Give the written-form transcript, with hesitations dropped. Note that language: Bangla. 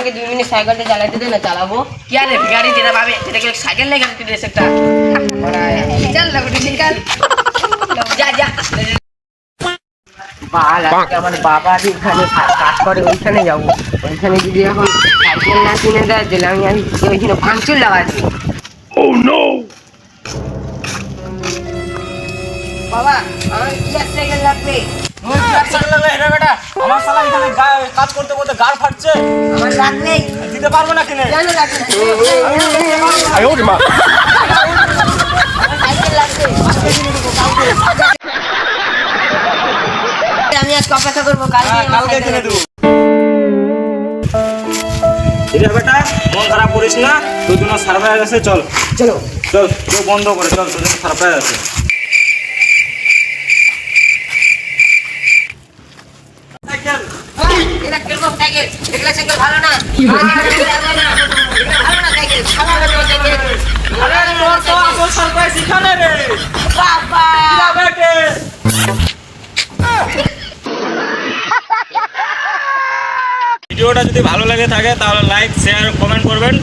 আমাকে 2 মিনিট সাইকেলটা চালাতে দে না, চালাবো। क्या रे भिखारी तेरा बाबे तेरे को एक साइकिल लेकर के दे सकता चल लवड़ी निकाल जा जा বাল, আজকে আমার বাবা যেখানে কাজ করে ওইখানে যাবো। ওইখানে যদি এখন সাইকেল না কিনে দেয় তাহলে আমি ওইখানে ভাঙচুর লাগাচ্ছি। বাবা, আমার কি সাইকেল লাগবে? ওই সাইকেল লাগলে এটা বেটা আমার শালা এখানে কাজ করতে করতে গাড় ফাটছে। আমার লাগ নেই, দিতে পারবো না কিনে। কেন লাগবে না? সাইকেল লাগবে, আমি আজকে অপেক্ষা করবো, কালকে কিনে দেবো। এটা বেটা মন খারাপ করিস না, তোর জন্য সারপ্রাইজ আছে। চল চলো। চল চোখ বন্ধ করে চল, তোর জন্য সারপ্রাইজ আছে। সাইকেল এটা কিরকম সাইকেল? এগুলা সাইকেল ভালো না, ভালো না সাইকেল, ভালো না সাইকেল। আরে তোর তো আসল সারপ্রাইজ এখানে রে বাবা, যা বেটে। ভিডিওটা যদি ভালো লাগে থাকে তাহলে লাইক শেয়ার কমেন্ট করবেন।